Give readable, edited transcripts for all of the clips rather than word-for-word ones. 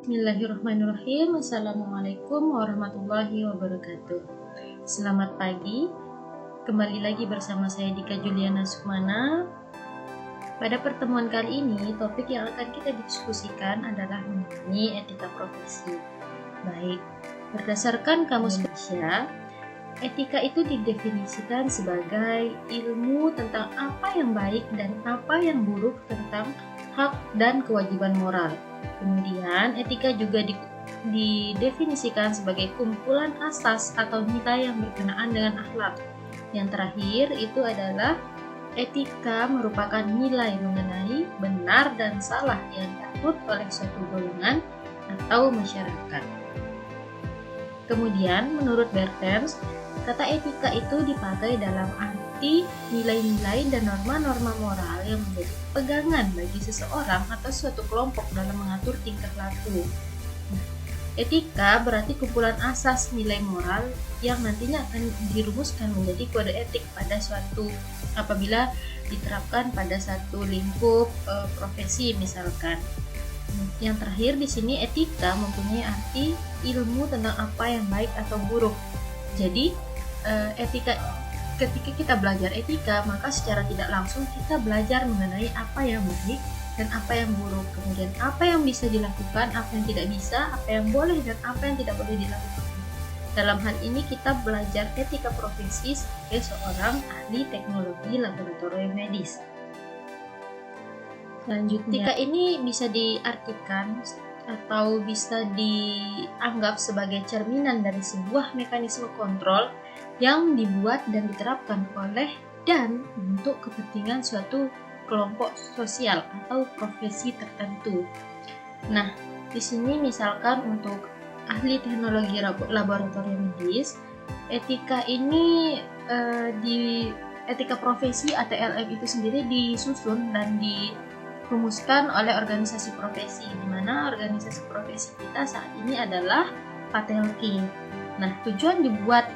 Bismillahirrahmanirrahim. Assalamualaikum warahmatullahi wabarakatuh. Selamat pagi. Kembali lagi bersama saya Dika Juliana Sukmana. Pada pertemuan kali ini, topik yang akan kita diskusikan adalah mengenai etika profesi. Baik, berdasarkan Kamus Indonesia, etika itu didefinisikan sebagai ilmu tentang apa yang baik dan apa yang buruk tentang hak dan kewajiban moral. Kemudian, etika juga didefinisikan sebagai kumpulan asas atau nilai yang berkenaan dengan akhlak. Yang terakhir itu adalah etika merupakan nilai mengenai benar dan salah yang dianut oleh suatu golongan atau masyarakat. Kemudian, menurut Bertens, kata etika itu dipakai dalam arti nilai-nilai dan norma-norma moral yang menjadi pegangan bagi seseorang atau suatu kelompok dalam mengatur tingkah laku. Etika berarti kumpulan asas nilai moral yang nantinya akan dirumuskan menjadi kode etik pada suatu apabila diterapkan pada satu lingkup profesi misalkan. Yang terakhir di sini etika mempunyai arti ilmu tentang apa yang baik atau buruk. Jadi etika, ketika kita belajar etika, maka secara tidak langsung kita belajar mengenai apa yang baik dan apa yang buruk, kemudian apa yang bisa dilakukan, apa yang tidak bisa, apa yang boleh dan apa yang tidak boleh dilakukan. Dalam hal ini kita belajar etika profesi sebagai seorang ahli teknologi laboratorium medis. Selanjutnya, etika ini bisa diartikan atau bisa dianggap sebagai cerminan dari sebuah mekanisme kontrol yang dibuat dan diterapkan oleh dan untuk kepentingan suatu kelompok sosial atau profesi tertentu. Nah, di sini misalkan untuk ahli teknologi laboratorium medis, etika ini di etika profesi atau LM itu sendiri disusun dan dirumuskan oleh organisasi profesi, di mana organisasi profesi kita saat ini adalah Patelki. Nah, tujuan dibuat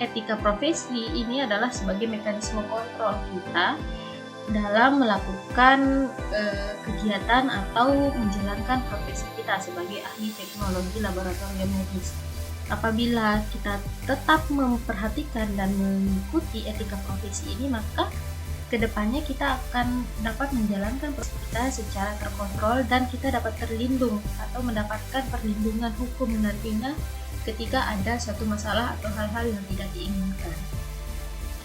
etika profesi ini adalah sebagai mekanisme kontrol kita dalam melakukan kegiatan atau menjalankan profesi kita sebagai ahli teknologi laboratorium medis. Apabila kita tetap memperhatikan dan mengikuti etika profesi ini, maka kedepannya kita akan dapat menjalankan profesi kita secara terkontrol dan kita dapat terlindung atau mendapatkan perlindungan hukum nantinya ketika ada suatu masalah atau hal-hal yang tidak diinginkan.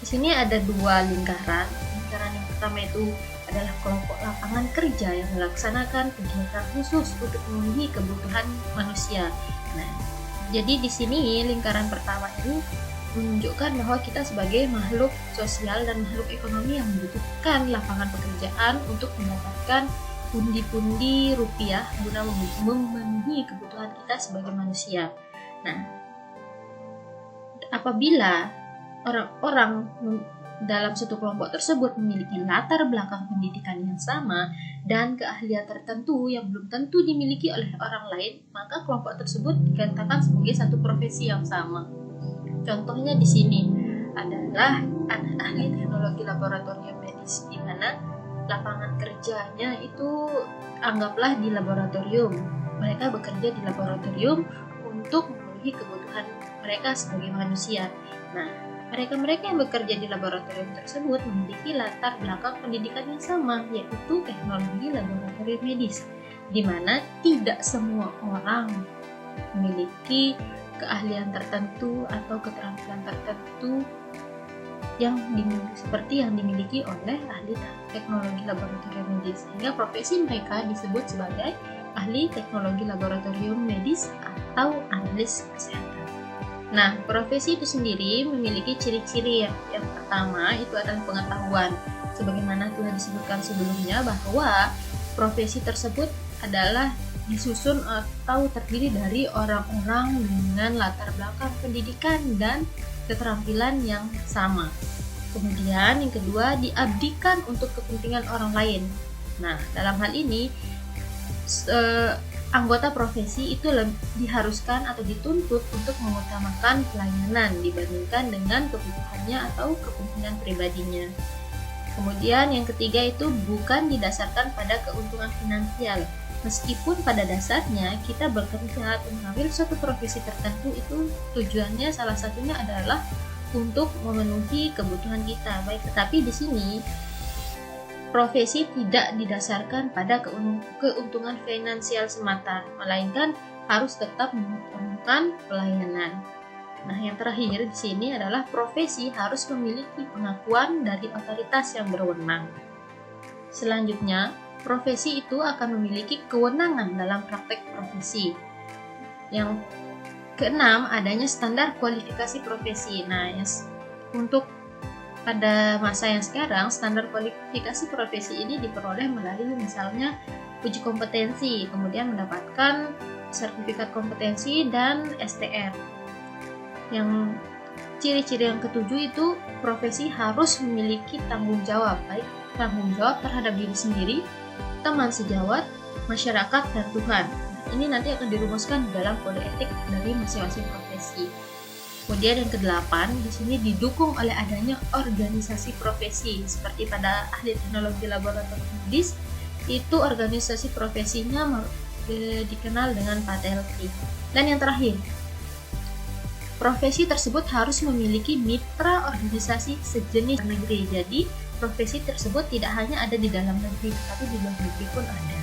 Di sini ada dua lingkaran. Lingkaran yang pertama itu adalah kelompok lapangan kerja yang melaksanakan kegiatan khusus untuk memenuhi kebutuhan manusia. Nah, jadi di sini lingkaran pertama ini menunjukkan bahwa kita sebagai makhluk sosial dan makhluk ekonomi yang membutuhkan lapangan pekerjaan untuk mendapatkan pundi-pundi rupiah guna memenuhi kebutuhan kita sebagai manusia. Nah, apabila orang-orang dalam suatu kelompok tersebut memiliki latar belakang pendidikan yang sama dan keahlian tertentu yang belum tentu dimiliki oleh orang lain, maka kelompok tersebut dikatakan sebagai satu profesi yang sama. Contohnya di sini adalah ahli teknologi laboratorium medis, di mana lapangan kerjanya itu anggaplah di laboratorium. Mereka bekerja di laboratorium untuk memenuhi kebutuhan mereka sebagai manusia. Nah, mereka yang bekerja di laboratorium tersebut memiliki latar belakang pendidikan yang sama, yaitu teknologi laboratorium medis, di mana tidak semua orang memiliki keahlian tertentu atau keterampilan tertentu seperti yang dimiliki oleh ahli teknologi laboratorium medis, sehingga profesi mereka disebut sebagai ahli teknologi laboratorium medis atau analis kesehatan. Nah, profesi itu sendiri memiliki ciri-ciri yang pertama itu adalah pengetahuan. Sebagaimana telah disebutkan sebelumnya bahwa profesi tersebut adalah disusun atau terdiri dari orang-orang dengan latar belakang pendidikan dan keterampilan yang sama. Kemudian yang kedua, diabdikan untuk kepentingan orang lain. Nah, dalam hal ini anggota profesi itu diharuskan atau dituntut untuk mengutamakan pelayanan dibandingkan dengan kebutuhannya atau kepentingan pribadinya. Kemudian yang ketiga itu bukan didasarkan pada keuntungan finansial, Meskipun pada dasarnya kita bekerja atau mengambil suatu profesi tertentu itu tujuannya salah satunya adalah untuk memenuhi kebutuhan kita, baik. Tetapi di sini profesi tidak didasarkan pada keuntungan finansial semata, melainkan harus tetap mengutamakan pelayanan. Nah, yang terakhir di sini adalah profesi harus memiliki pengakuan dari otoritas yang berwenang. Selanjutnya, profesi itu akan memiliki kewenangan dalam praktek profesi. Yang keenam, adanya standar kualifikasi profesi. Nah, untuk pada masa yang sekarang, standar kualifikasi profesi ini diperoleh melalui misalnya uji kompetensi, kemudian mendapatkan sertifikat kompetensi dan STR. Yang ciri-ciri yang ketujuh itu profesi harus memiliki tanggung jawab, baik tanggung jawab terhadap diri sendiri, teman sejawat, masyarakat, dan Tuhan. Ini nanti akan dirumuskan di dalam kode etik dari masing-masing profesi. Kemudian yang kedelapan, di sini didukung oleh adanya organisasi profesi, seperti pada ahli teknologi laboratorium medis, itu organisasi profesinya dikenal dengan PATELTI. Dan yang terakhir, profesi tersebut harus memiliki mitra organisasi sejenis negeri. Jadi, profesi tersebut tidak hanya ada di dalam negeri, tapi di luar negeri pun ada.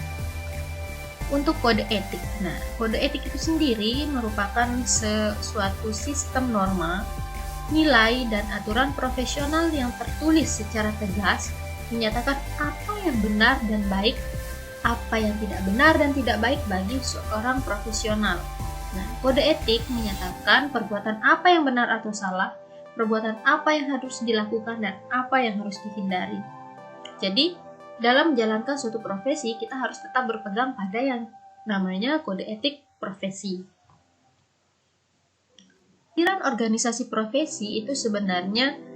Untuk kode etik. Nah, kode etik itu sendiri merupakan suatu sistem norma, nilai, dan aturan profesional yang tertulis secara tegas menyatakan apa yang benar dan baik, apa yang tidak benar dan tidak baik bagi seorang profesional. Nah, kode etik menyatakan perbuatan apa yang benar atau salah, perbuatan apa yang harus dilakukan, dan apa yang harus dihindari. Jadi, dalam menjalankan suatu profesi, kita harus tetap berpegang pada yang namanya kode etik profesi. Pikiran organisasi profesi itu sebenarnya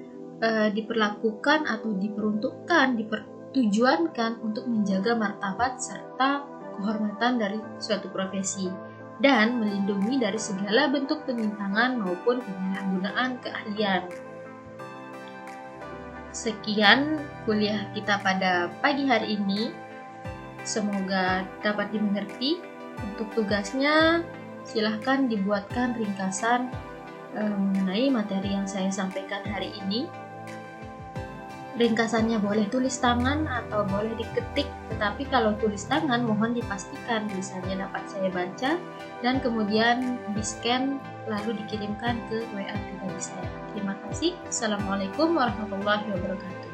diperlakukan atau diperuntukkan, dipertujuankan untuk menjaga martabat serta kehormatan dari suatu profesi dan melindungi dari segala bentuk penyimpangan maupun penyalahgunaan keahlian. Sekian kuliah kita pada pagi hari ini. Semoga dapat dimengerti. Untuk tugasnya, silahkan dibuatkan ringkasan mengenai materi yang saya sampaikan hari ini. Ringkasannya boleh tulis tangan atau boleh diketik, tetapi kalau tulis tangan mohon dipastikan tulisannya dapat saya baca dan kemudian di-scan lalu dikirimkan ke WA pribadi saya. Terima kasih. Assalamualaikum warahmatullahi wabarakatuh.